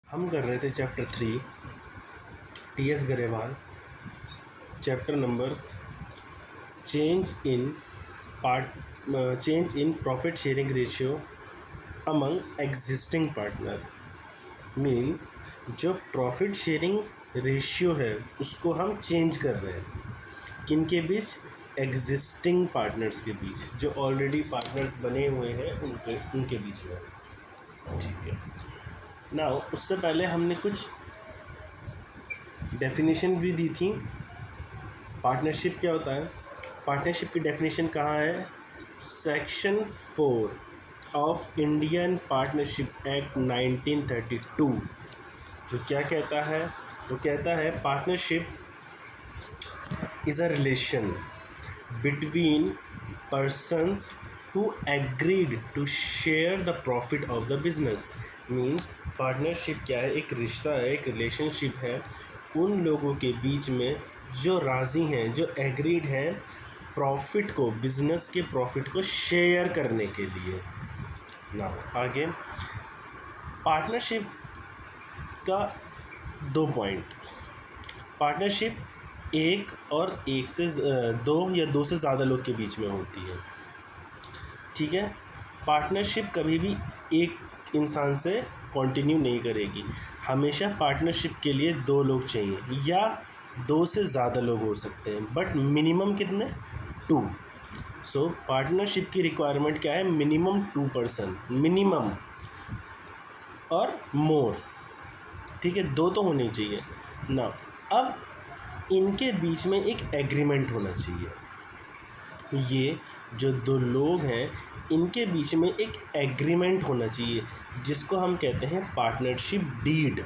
हम कर रहे थे chapter 3 TS. Grewal, chapter number change in profit sharing ratio among existing partner. Means जो प्रॉफिट शेयरिंग रेशियो है उसको हम चेंज कर रहे हैं, किन के बीच? एग्जिस्टिंग पार्टनर्स के बीच, जो ऑलरेडी पार्टनर्स बने हुए हैं उनके बीच में। ठीक है, नाउ उससे पहले हमने कुछ डेफिनेशन भी दी थी। पार्टनरशिप क्या होता है? पार्टनरशिप की डेफिनेशन कहाँ है? Section 4 of Indian partnership act 1932 जो क्या कहता है? वो कहता है partnership is a relation between persons who agreed to share the profit of the business। Means partnership क्या है? एक रिश्ता है, एक रिलेशनशिप है उन लोगों के बीच में जो राज़ी हैं, जो एग्रीड हैं प्रॉफिट को, बिजनेस के प्रॉफिट को शेयर करने के लिए ना। आगे पार्टनरशिप का 2 पॉइंट। पार्टनरशिप एक से दो या दो से ज़्यादा लोग के बीच में होती है। ठीक है, पार्टनरशिप कभी भी एक इंसान से कंटिन्यू नहीं करेगी। हमेशा पार्टनरशिप के लिए 2 लोग चाहिए या 2 से ज़्यादा लोग हो सकते हैं, बट मिनिमम कितने? 2। सो पार्टनरशिप की रिक्वायरमेंट क्या है? मिनिमम 2 पर्सन, मिनिमम और मोर। ठीक है, 2 तो होने चाहिए ना। अब इनके बीच में एक एग्रीमेंट होना चाहिए। ये जो 2 लोग हैं इनके बीच में एक एग्रीमेंट होना चाहिए जिसको हम कहते हैं पार्टनरशिप डीड,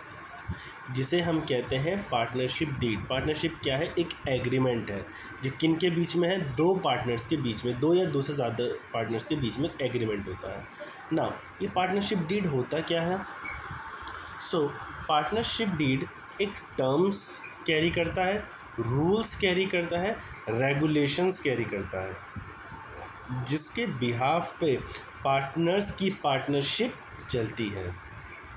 जिसे हम कहते हैं पार्टनरशिप डीड। पार्टनरशिप क्या है? एक एग्रीमेंट है जो किन के बीच में है? 2 पार्टनर्स के बीच में, 2 या 2 से ज़्यादा पार्टनर्स के बीच में एग्रीमेंट होता है ना। ये पार्टनरशिप डीड होता क्या है? सो पार्टनरशिप डीड एक टर्म्स कैरी करता है, रूल्स कैरी करता है, रेगुलेशंस कैरी करता है, जिसके बिहाफ पे पार्टनर्स की पार्टनरशिप चलती है।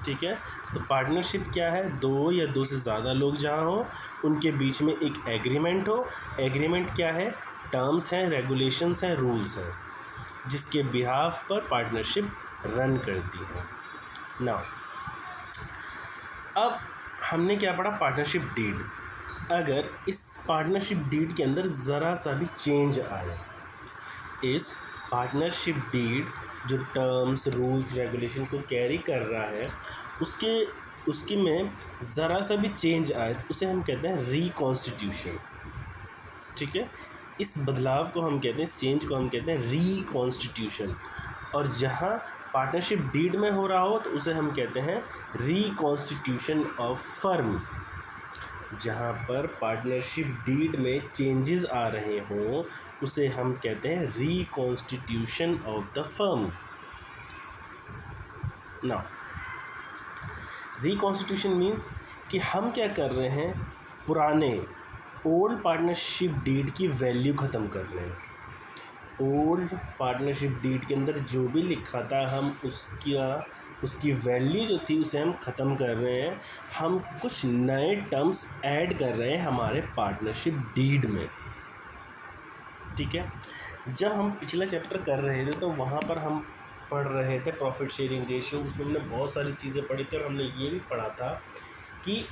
ठीक है, तो पार्टनरशिप क्या है? 2 या 2 से ज़्यादा लोग जहाँ हो उनके बीच में एक एग्रीमेंट हो। एग्रीमेंट क्या है? टर्म्स हैं, रेगुलेशंस हैं, रूल्स हैं, जिसके बिहाफ पर पार्टनरशिप रन करती है ना। अब हमने क्या पढ़ा? Partnership deed. अगर इस पार्टनरशिप डीड के अंदर ज़रा सा भी चेंज आए, इस पार्टनरशिप डीड जो टर्म्स, रूल्स, रेगुलेशन को कैरी कर रहा है उसके में ज़रा सा भी चेंज आए तो उसे हम कहते हैं रिकॉन्स्टिट्यूशन। ठीक है, इस बदलाव को हम कहते हैं, इस चेंज को हम कहते हैं रिकॉन्स्टिट्यूशन। और जहाँ पार्टनरशिप डीड में हो रहा हो तो उसे हम कहते हैं रिकॉन्स्टिट्यूशन ऑफ फर्म। जहाँ पर पार्टनरशिप डीड में चेंजेस आ रहे हों उसे हम कहते हैं रिकॉन्स्टिट्यूशन ऑफ द फर्म ना। रिकॉन्स्टिट्यूशन मीन्स कि हम क्या कर रहे हैं? पुराने ओल्ड पार्टनरशिप डीड की वैल्यू ख़त्म कर रहे हैं। ओल्ड पार्टनरशिप डीड के अंदर जो भी लिखा था हम उसकी वैल्यू जो थी उसे हम ख़त्म कर रहे हैं। हम कुछ नए टर्म्स ऐड कर रहे हैं हमारे पार्टनरशिप डीड में। ठीक है, जब हम पिछला चैप्टर कर रहे थे तो वहाँ पर हम पढ़ रहे थे प्रॉफिट शेयरिंग रेशियो। उसमें हमने बहुत सारी चीज़ें पढ़ी थी और हमने ये भी पढ़ा था कि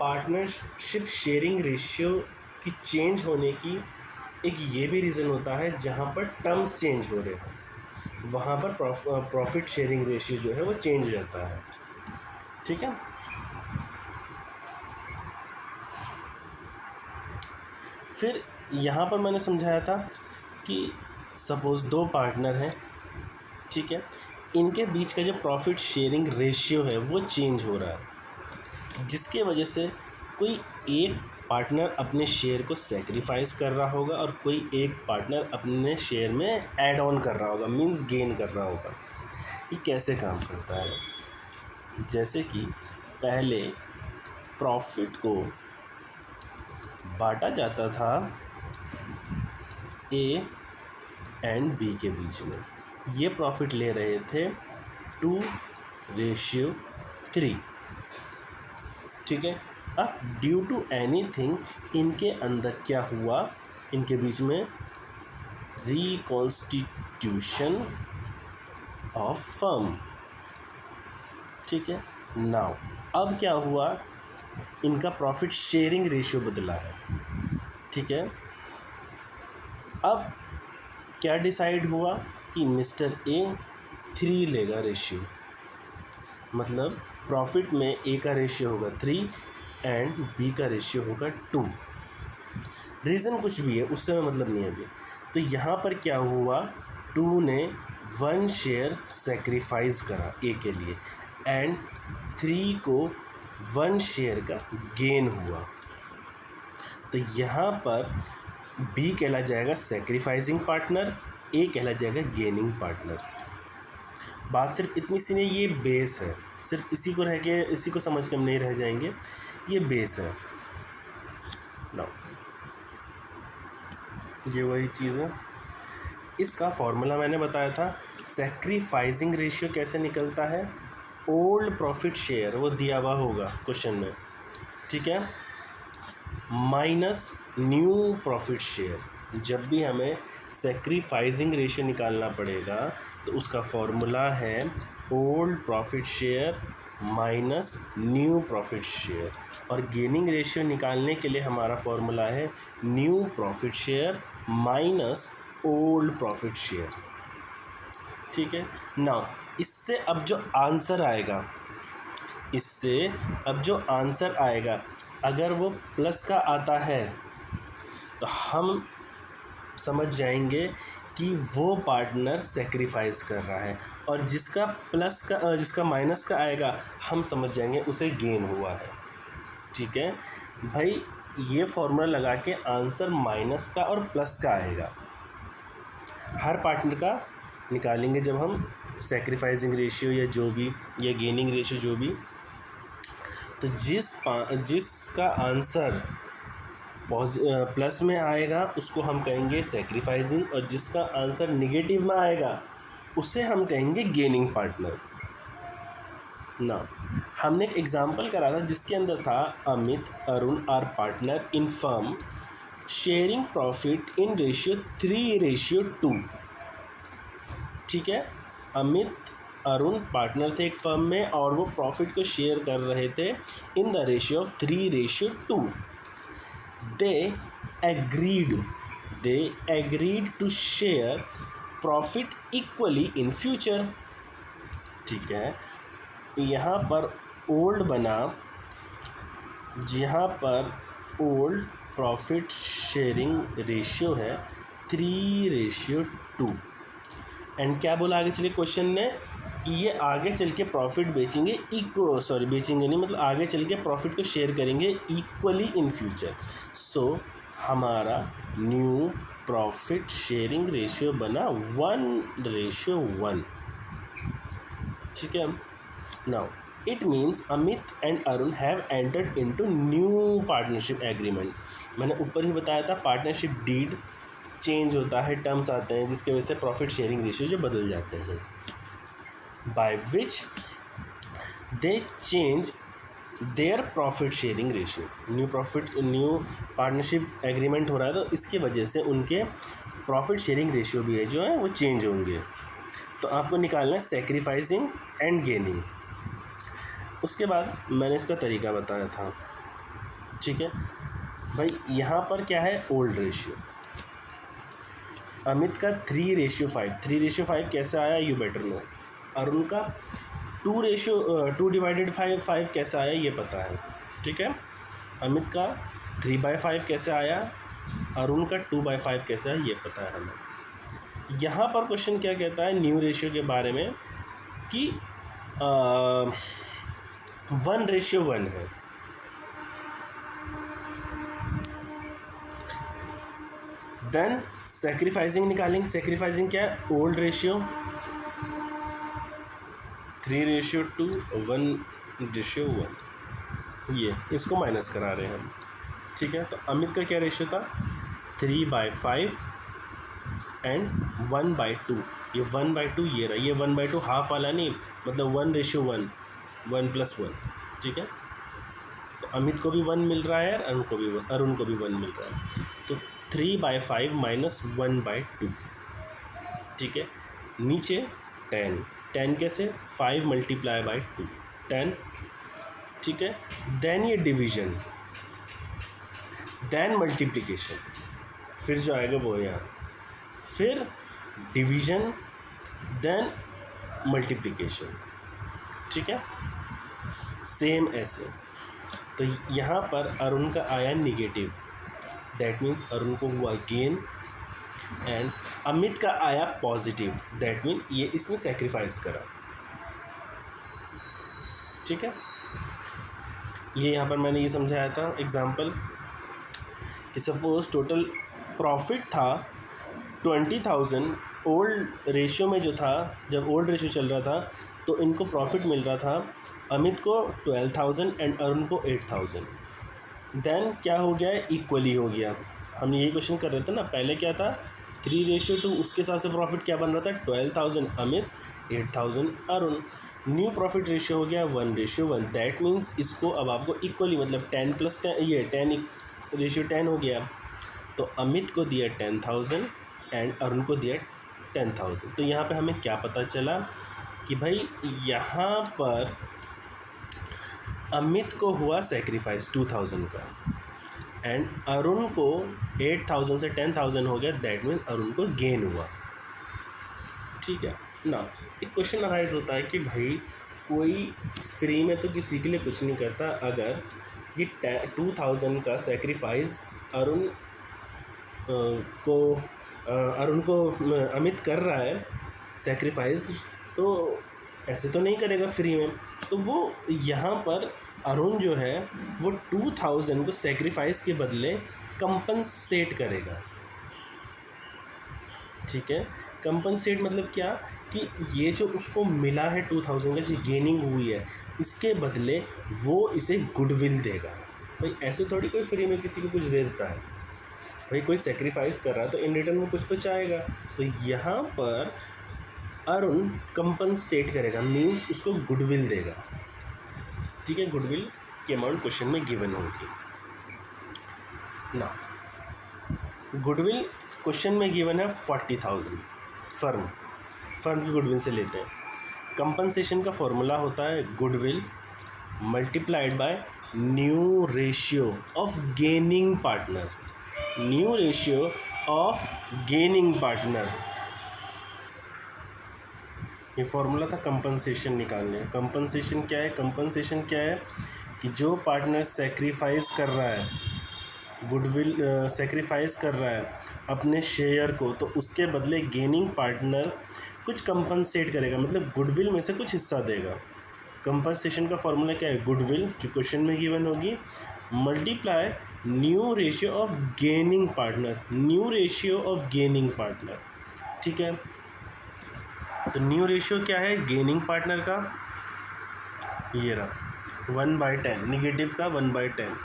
पार्टनरशिप शेयरिंग रेशियो की चेंज होने की एक ये भी रीज़न होता है, जहाँ पर टर्म्स चेंज हो रहे हैं वहाँ पर प्रॉफिट शेयरिंग रेशियो जो है वो चेंज हो जाता है। ठीक है, फिर यहाँ पर मैंने समझाया था कि सपोज़ 2 पार्टनर हैं। ठीक है, इनके बीच का जो प्रॉफिट शेयरिंग रेशियो है वो चेंज हो रहा है, जिसके वजह से कोई एक पार्टनर अपने शेयर को सेक्रीफाइस कर रहा होगा और कोई एक पार्टनर अपने शेयर में ऐड ऑन कर रहा होगा, मींस गेन कर रहा होगा। ये कैसे काम करता है? जैसे कि पहले प्रॉफिट को बांटा जाता था ए एंड बी के बीच में। ये प्रॉफिट ले रहे थे 2:3। ठीक है। अब ड्यू टू एनीथिंग इनके अंदर क्या हुआ, इनके बीच में रिकॉन्स्टिट्यूशन ऑफ फर्म, ठीक है। नाउ अब क्या हुआ, इनका प्रॉफिट शेयरिंग रेशियो बदला है, ठीक है। अब क्या डिसाइड हुआ कि मिस्टर ए 3 लेगा रेशियो, मतलब प्रॉफिट में ए का रेशियो होगा 3 एंड बी का रेशियो होगा 2। रीज़न कुछ भी है उससे मैं मतलब नहीं है अभी। तो यहाँ पर क्या हुआ, 2 ने 1 शेयर सेक्रीफाइस करा ए के लिए एंड 3 को 1 शेयर का गेन हुआ। तो यहाँ पर बी कहला जाएगा सेक्रीफाइसिंग पार्टनर, ए कहला जाएगा गेनिंग पार्टनर। बात सिर्फ इतनी सी नहीं, ये बेस है, सिर्फ इसी को रह के इसी को समझ के हम नहीं रह जाएंगे, ये बेस है। नाउ ये वही चीज़ है, इसका फॉर्मूला मैंने बताया था। सेक्रीफाइसिंग रेशियो कैसे निकलता है, ओल्ड प्रॉफिट शेयर, वो दिया हुआ होगा क्वेश्चन में, ठीक है, माइनस न्यू प्रॉफिट शेयर। जब भी हमें सेक्रीफाइसिंग रेशियो निकालना पड़ेगा तो उसका फॉर्मूला है old profit share minus new profit share, और गेनिंग रेशियो निकालने के लिए हमारा फॉर्मूला है new profit share minus old profit share, ठीक है। नाउ इससे अब जो आंसर आएगा, इससे अब जो आंसर आएगा अगर वो प्लस का आता है तो हम समझ जाएंगे कि वो पार्टनर सेक्रीफाइस कर रहा है, और जिसका प्लस का जिसका माइनस का आएगा हम समझ जाएंगे उसे गेन हुआ है, ठीक है भाई। ये फॉर्मूला लगा के आंसर माइनस का और प्लस का आएगा, हर पार्टनर का निकालेंगे जब हम सेक्रीफाइसिंग रेशियो या जो भी, या गेनिंग रेशियो जो भी। तो जिसका आंसर प्लस में आएगा उसको हम कहेंगे सेक्रीफाइसिंग, और जिसका आंसर निगेटिव में आएगा उसे हम कहेंगे गेनिंग पार्टनर। ना हमने एक एग्जांपल करा था जिसके अंदर था Amit Arun are partner in firm sharing profit in ratio 3:2, ठीक है। अमित अरुण पार्टनर थे एक फर्म में और वो प्रॉफिट को शेयर कर रहे थे in the ratio of 3:2। They agreed to share profit equally in future, ठीक है। यहाँ पर ओल्ड बना, यहाँ पर ओल्ड प्रॉफिट शेयरिंग रेशियो है 3:2 एंड क्या बोला आगे चले क्वेश्चन ने कि ये आगे चल के प्रॉफिट बेचेंगे बेचेंगे नहीं, मतलब आगे चल के प्रॉफिट को शेयर करेंगे इक्वली इन फ्यूचर। सो हमारा न्यू प्रॉफिट शेयरिंग रेशियो बना 1:1, ठीक है। Now it means Amit and Arun have entered into new partnership agreement. मैंने ऊपर ही बताया था पार्टनरशिप डीड चेंज होता है, टर्म्स आते हैं जिसके वजह से प्रॉफिट शेयरिंग रेशियो जो बदल जाते हैं, by which they change their profit sharing ratio. New partnership agreement हो रहा है तो इसकी वजह से उनके प्रॉफिट शेयरिंग रेशियो भी है जो है वो चेंज होंगे। तो आपको निकालना है सेक्रीफाइसिंग एंड गेनिंग। उसके बाद मैंने इसका तरीका बताया था, ठीक है भाई। यहाँ पर क्या है, ओल्ड रेशियो, अमित का 3:5 कैसे आया यू बेटर नो। अरुण का 2/5 कैसे आया ये पता है, ठीक है। अमित का 3/5 कैसे आया, अरुण का 2/5 कैसे आया ये पता है हमें। यहाँ पर क्वेश्चन क्या कहता है न्यू रेशियो के बारे में कि 1:1 है। देन सेक्रीफाइसिंग निकालेंगे। सेक्रीफाइसिंग क्या है, ओल्ड रेशियो 3:2, 1:1, ये इसको माइनस करा रहे हैं हम, ठीक है। तो अमित का क्या रेशियो था 3/5 एंड 1/2, ये 1/2 ये रहा, ये 1/2 हाफ वाला नहीं, मतलब 1:1, 1+1, ठीक है। तो अमित को भी 1 मिल रहा है, अरुण को भी 1 मिल रहा है, तो 3/5 माइनस 1/2, ठीक है। नीचे 10 कैसे, 5 मल्टीप्लाई बाई 2, 10, ठीक है। देन ये डिवीजन, देन मल्टीप्लिकेशन, फिर जो आएगा वो यहाँ, फिर डिवीजन, देन मल्टीप्लिकेशन, ठीक है। सेम ऐसे, तो यहाँ पर अरुण का आया निगेटिव, दैट मीन्स अरुण को हुआ गेन, एंड अमित का आया पॉजिटिव, दैट मीन ये इसने सेक्रीफाइस करा, ठीक है। ये यहाँ पर मैंने ये समझाया था एग्जाम्पल कि सपोज टोटल प्रॉफिट था 20,000, ओल्ड रेशियो में जो था, जब ओल्ड रेशियो चल रहा था तो इनको प्रॉफिट मिल रहा था, अमित को 12,000 एंड अरुण को 8,000। देन क्या हो गया, इक्वली हो गया। हम यही क्वेश्चन कर रहे थे ना, पहले क्या था 3:2, उसके हिसाब से प्रॉफिट क्या बन रहा था, 12,000 Amit, 8,000 Arun. New profit ratio हो गया 1:1, दैट मीन्स इसको अब आपको इक्वली, मतलब 10 + 10, ये 10:10 हो गया, तो अमित को दिया 10,000 एंड अरुण को दिया 10,000। तो यहाँ पे हमें क्या पता चला कि भाई यहाँ पर अमित को हुआ सेक्रीफाइस 2,000 का, एंड अरुण को 8,000 से 10,000 हो गया, दैट मीन अरुण को गेन हुआ, ठीक है ना। एक क्वेश्चन अराइज होता है कि भाई कोई फ्री में तो किसी के लिए कुछ नहीं करता, अगर ये 2,000 का सेक्रीफाइस अरुण को अमित कर रहा है सेक्रीफाइस, तो ऐसे तो नहीं करेगा फ्री में, तो वो यहाँ पर अरुण जो है वो 2,000 को सेक्रीफाइस के बदले कंपनसेट करेगा, ठीक है। कंपनसेट मतलब क्या, कि ये जो उसको मिला है 2,000 का, जो गेनिंग हुई है, इसके बदले वो इसे गुडविल देगा। भाई ऐसे थोड़ी कोई फ्री में किसी को कुछ दे देता है, भाई कोई सेक्रीफाइस कर रहा है तो इन रिटर्न में कुछ तो चाहेगा। तो यहाँ पर अरुण कंपनसेट करेगा, मीन्स उसको गुडविल देगा, ठीक है। गुडविल की अमाउंट क्वेश्चन में गिवन होगी ना। गुडविल क्वेश्चन में गिवन है 40,000, फर्म की गुडविल से लेते हैं। कंपनसेशन का फॉर्मूला होता है goodwill multiplied by new ratio of gaining partner, new ratio of gaining partner, ये फॉर्मूला था कंपनसेशन निकालने। कंपनसेशन क्या है, कंपनसेशन क्या है कि जो पार्टनर सेक्रीफाइस कर रहा है, गुडविल सेक्रीफाइस कर रहा है अपने शेयर को, तो उसके बदले गेनिंग पार्टनर कुछ कंपनसेट करेगा, मतलब गुडविल में से कुछ हिस्सा देगा। कंपनसेशन का फॉर्मूला क्या है, गुडविल जो क्वेश्चन में गिवन होगी multiply new ratio of gaining partner, new ratio of gaining partner, ठीक है। तो न्यू रेशियो क्या है गेनिंग पार्टनर का, ये रहा 1/10, निगेटिव का 1/10,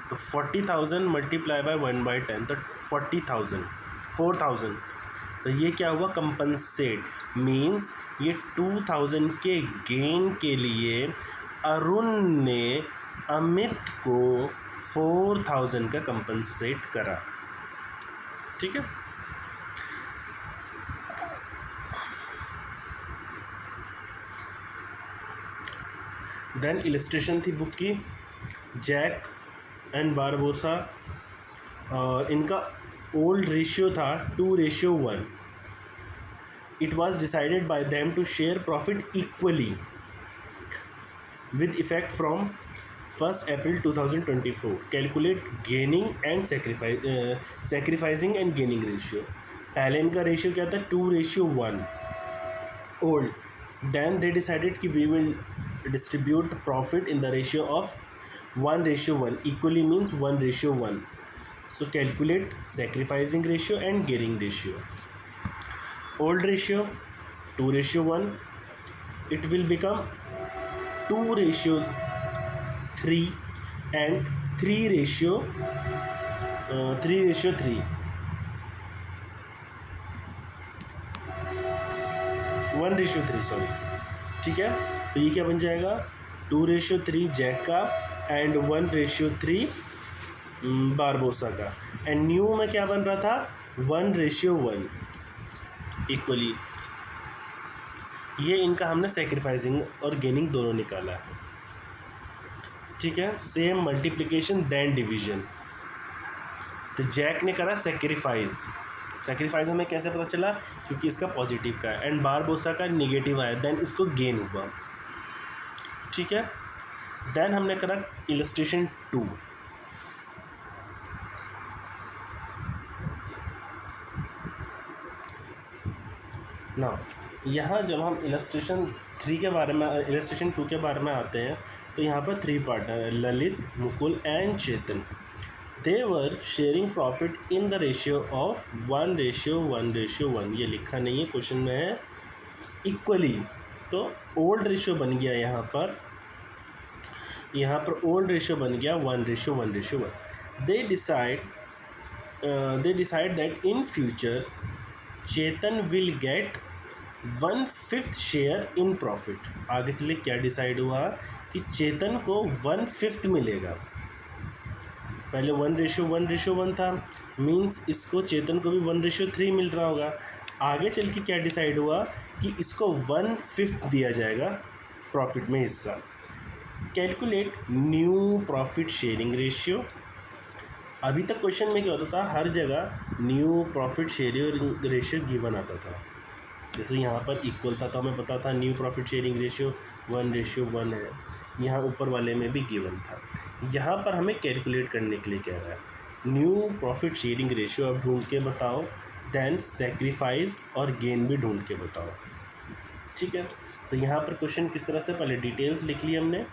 तो 40,000 मल्टीप्लाई बाय 1/10, तो 40,000, 4,000, तो ये क्या हुआ कंपनसेट, मीन्स ये 2,000 के गेन के लिए अरुण ने अमित को 4,000 का कंपनसेट करा, ठीक है। देन इलस्ट्रेशन थी बुक की, जैक एंड बारबोसा, और इनका ओल्ड रेशियो था 2:1। It was decided by them to share profit equally with effect from 1 April 2024, calculate gaining and sacrificing and gaining ratio. पहले इनका रेशियो क्या था 2:1 ओल्ड, देन दे डिसाइडेड कि we will distribute profit in the ratio of 1:1, equally means 1:1, so calculate sacrificing ratio and gaining ratio. Old ratio 2:1, it will become 2:3 and 3:3, 1:3, sorry, ठीक है। तो ये क्या बन जाएगा 2:3 जैक का एंड 1:3 बारबोसा का। एंड न्यू में क्या बन रहा था, 1:1 इक्वली। ये इनका हमने सेक्रीफाइसिंग और गेनिंग दोनों निकाला है, ठीक है। Same multiplication then division. तो जैक ने करा सेक्रीफाइस। सेक्रीफाइस हमें कैसे पता चला, क्योंकि इसका पॉजिटिव का है एंड बारबोसा का निगेटिव आया, देन इसको गेन हुआ, ठीक है। देन हमने करा इलस्ट्रेशन 2। ना यहाँ जब हम इलस्ट्रेशन 3 के बारे में, इलस्ट्रेशन 2 के बारे में आते हैं, तो यहाँ पर 3 पार्टनर है, Lalit, Mukul and Chetan. They were sharing profit in the ratio of 1:1:1। ये लिखा नहीं है, क्वेश्चन में है इक्वली। तो ओल्ड रेशियो बन गया यहाँ पर ओल्ड रेशियो बन गया 1:1:1। They decide that in future Chetan will get 1/5 share in profit. आगे चले क्या डिसाइड हुआ कि चेतन को 1/5 मिलेगा। पहले 1:1:1 था, मीन्स इसको चेतन को भी 1:3 मिल रहा होगा। आगे चल के क्या डिसाइड हुआ कि इसको 1/5 दिया जाएगा प्रॉफिट में हिस्सा। Calculate new profit sharing ratio. अभी तक क्वेश्चन में क्या होता था, हर जगह new profit sharing ratio given आता था। जैसे यहाँ पर इक्वल था तो हमें पता था न्यू प्रॉफिट शेयरिंग रेशियो 1:1 है, यहाँ ऊपर वाले में भी गिवन था। यहाँ पर हमें कैलकुलेट करने के लिए कह रहा है, न्यू प्रॉफिट शेयरिंग रेशियो अब ढूंढ के बताओ, देन सेक्रीफाइस और गेन भी ढूंढ के बताओ, ठीक है। तो यहाँ पर क्वेश्चन किस तरह से, पहले डिटेल्स लिख ली हमने।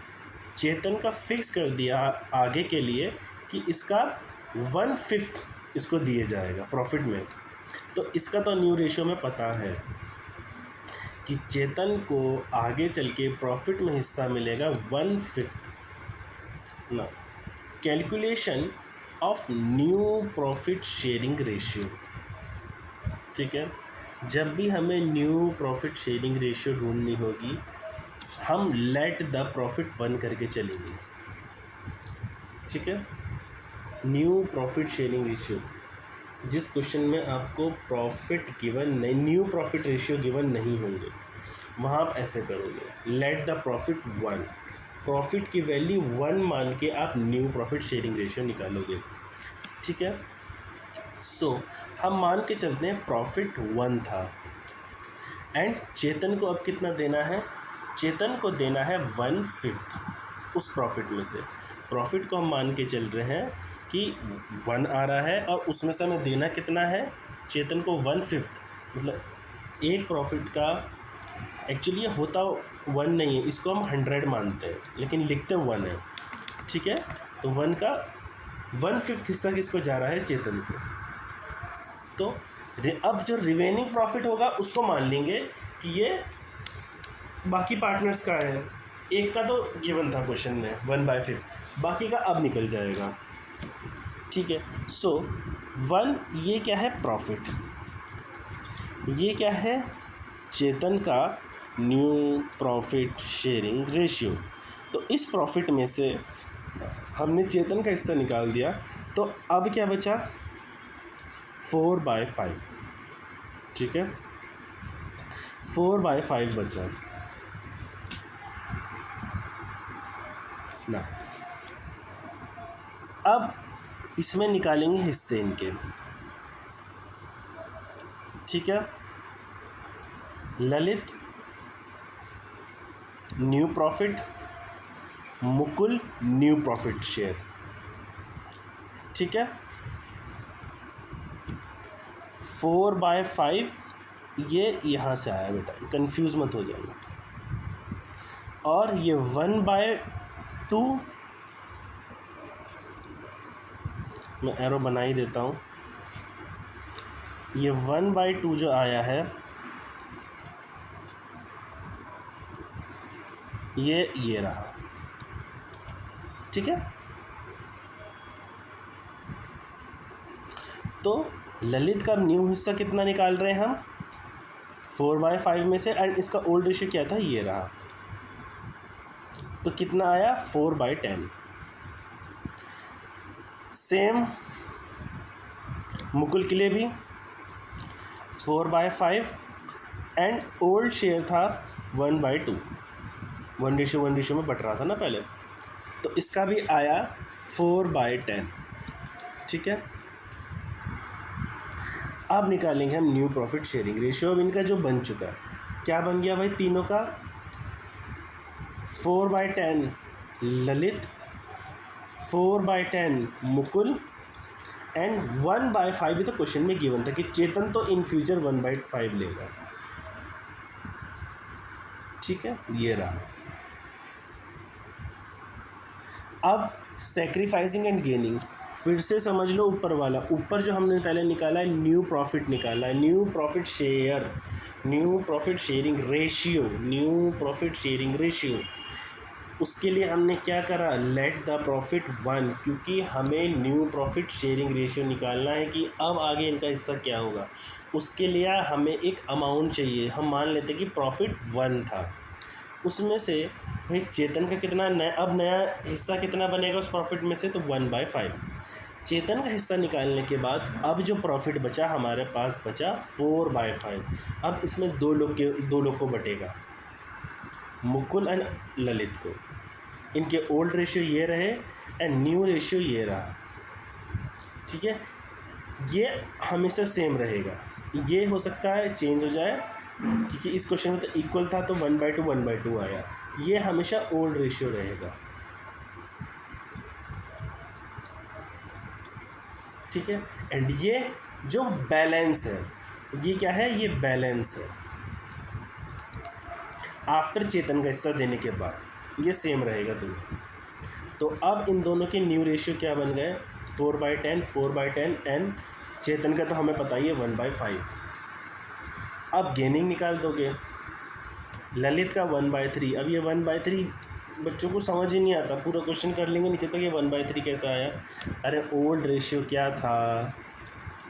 चेतन का फिक्स कर दिया आगे के लिए कि इसका 1/5 इसको दिए जाएगा प्रॉफिट में। तो इसका तो न्यू रेशियो में पता है कि चेतन को आगे चल के प्रॉफिट में हिस्सा मिलेगा 1/5। ना calculation of new profit sharing ratio, ठीक है। जब भी हमें न्यू प्रॉफिट शेयरिंग रेशियो ढूंढनी होगी, हम लेट द प्रॉफिट 1 करके चलेंगे, ठीक है। न्यू प्रॉफिट शेयरिंग रेशियो, जिस क्वेश्चन में आपको प्रॉफिट गिवन नहीं, न्यू प्रॉफिट रेशियो गिवन नहीं होंगे, वहाँ आप ऐसे करोगे, लेट द प्रॉफिट 1, प्रॉफिट की वैल्यू 1 मान के आप न्यू प्रॉफिट शेयरिंग रेशियो निकालोगे, ठीक है। सो हम मान के चलते हैं प्रॉफिट 1 था एंड चेतन को अब कितना देना है, चेतन को देना है 1/5 उस प्रॉफिट में से। प्रॉफिट को हम मान के चल रहे हैं कि 1 आ रहा है और उसमें से हमें देना कितना है, चेतन को 1/5, मतलब एक प्रॉफिट का, एक्चुअली ये होता 1 नहीं है, इसको हम 100 मानते हैं लेकिन लिखते 1 है, ठीक है। तो 1 का 1/5 हिस्सा किसको जा रहा है, चेतन को। तो अब जो रिमेनिंग प्रॉफिट होगा उसको मान लेंगे कि ये बाकी पार्टनर्स का है। एक का तो गिवन था क्वेश्चन में 1/5, बाकी का अब निकल जाएगा, ठीक है। सो 1 ये क्या है, प्रॉफिट, ये क्या है, चेतन का न्यू प्रॉफिट शेयरिंग रेशियो। तो इस प्रॉफिट में से हमने चेतन का हिस्सा निकाल दिया, तो अब क्या बचा, 4/5, ठीक है, 4/5 बचा ना। अब इसमें निकालेंगे हिस्से इनके, ठीक है। Lalit new profit, Mukul new profit share, ठीक है। 4/5 ये यहाँ से आया बेटा, कंफ्यूज मत हो जाना। और ये 1/2, मैं एरो बना ही देता हूँ, ये 1/2 जो आया है ये रहा, ठीक है। तो ललित का न्यू हिस्सा कितना निकाल रहे हैं हम, 4/5 में से, एंड इसका ओल्ड रेशियो क्या था, ये रहा। तो कितना आया, 4/10, सेम मुकुल के लिए भी 4/5 एंड ओल्ड शेयर था 1/2, 1:1 में बट रहा था ना पहले, तो इसका भी आया 4/10। ठीक है, अब निकालेंगे हम न्यू प्रॉफिट शेयरिंग रेशियो। अब इनका जो बन चुका है, क्या बन गया भाई तीनों का, 4/10 ललित, 4/10 मुकुल एंड 1/5। ये तो क्वेश्चन में गिवन था कि चेतन तो इन फ्यूचर 1/5 लेगा। ठीक है, ये रहा। अब सेक्रीफाइसिंग एंड गेनिंग, फिर से समझ लो ऊपर वाला, ऊपर जो हमने पहले निकाला है न्यू प्रॉफिट निकाला है, new profit share, new profit sharing ratio, new profit sharing ratio, उसके लिए हमने क्या करा, लेट द प्रॉफिट 1, क्योंकि हमें न्यू प्रॉफिट शेयरिंग रेशियो निकालना है कि अब आगे इनका हिस्सा क्या होगा। उसके लिए हमें एक अमाउंट चाहिए। हम मान लेते कि प्रॉफिट 1 था, उसमें से भाई चेतन का कितना अब नया हिस्सा कितना बनेगा उस प्रॉफिट में से, तो 1/5। चेतन का हिस्सा निकालने के बाद अब जो प्रॉफिट बचा हमारे पास बचा 4/5। अब इसमें दो लोग को बटेगा, मुकुल एंड ललित को। इनके ओल्ड रेशियो ये रहे एंड न्यू रेशियो ये रहा। ठीक है, ये हमेशा सेम रहेगा, ये हो सकता है चेंज हो जाए क्योंकि इस क्वेश्चन में तो इक्वल था तो 1/2 1/2 आया। ये हमेशा ओल्ड रेशियो रहेगा। ठीक है, एंड ये जो बैलेंस है, ये क्या है, ये बैलेंस है आफ्टर चेतन का हिस्सा देने के बाद, ये सेम रहेगा दोनों। तो अब इन दोनों के न्यू रेशियो क्या बन गए, 4/10 4/10 एंड चेतन का तो हमें पता ही है 1/5। अब गेनिंग निकाल दोगे, ललित का 1/3। अब ये 1/3 बच्चों को समझ ही नहीं आता, पूरा क्वेश्चन कर लेंगे नीचे तक, ये 1/3 कैसा आया। अरे ओल्ड रेशियो क्या था,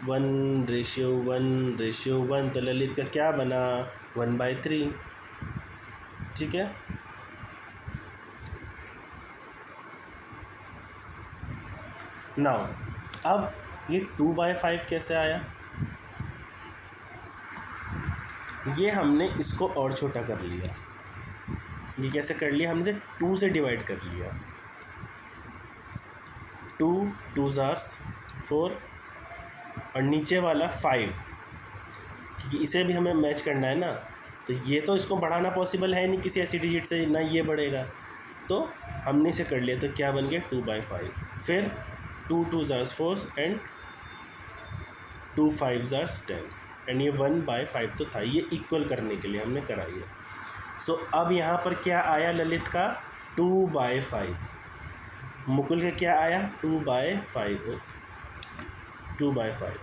1:1, तो ललित का क्या बना 1/3। ठीक है, नाउ अब ये 2/5 कैसे आया, ये हमने इसको और छोटा कर लिया। ये कैसे कर लिया, हमने 2 से डिवाइड कर लिया, 2 2 4 और नीचे वाला 5, क्योंकि इसे भी हमें मैच करना है ना, तो ये तो इसको बढ़ाना पॉसिबल है नहीं किसी ऐसी डिजिट से, ना ये बढ़ेगा, तो हमने इसे कर लिया। तो क्या बन गया 2/5, फिर 2 2 4 एंड 2 5 10 एंड ये 1/5 तो था, ये इक्वल करने के लिए हमने करा ये। सो अब यहाँ पर क्या आया ललित का 2/5, मुकुल का क्या आया 2/5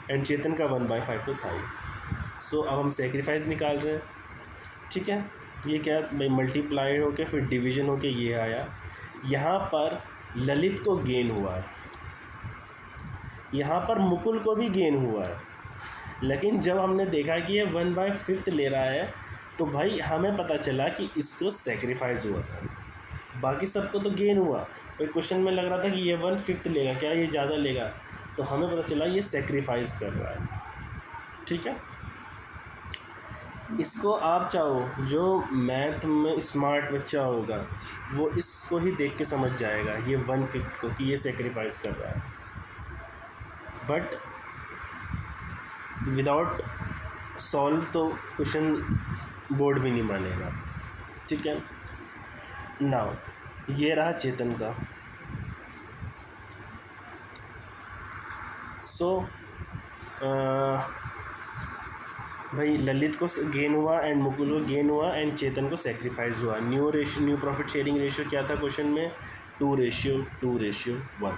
एंड चेतन का 1/5 तो था ही। सो अब हम सेक्रीफाइस निकाल रहे हैं। ठीक है, ये क्या भाई मल्टीप्लाई होके फिर डिवीजन होके ये आया। यहाँ पर ललित को गेन हुआ है, यहाँ पर मुकुल को भी गेन हुआ है, लेकिन जब हमने देखा कि ये 1/5 ले रहा है तो भाई हमें पता चला कि इसको सेक्रीफाइस हुआ था, बाकी सबको तो गेन हुआ। भाई क्वेश्चन में लग रहा था कि ये 1/5 लेगा, क्या ये ज़्यादा लेगा, तो हमें पता चला ये सेक्रीफाइस कर रहा है। ठीक है, इसको आप चाहो जो मैथ में स्मार्ट बच्चा होगा वो इसको ही देख के समझ जाएगा ये 1/5 को कि ये सेक्रीफाइस कर रहा है, बट विदाउट सॉल्व तो क्वेश्चन बोर्ड भी नहीं मानेगा। ठीक है, नाउ ये रहा चेतन का। सो भाई ललित को गेन हुआ एंड मुकुल को गेन हुआ एंड चेतन को सेक्रीफाइस हुआ। न्यू प्रॉफिट शेयरिंग रेशियो क्या था क्वेश्चन में, 2:1।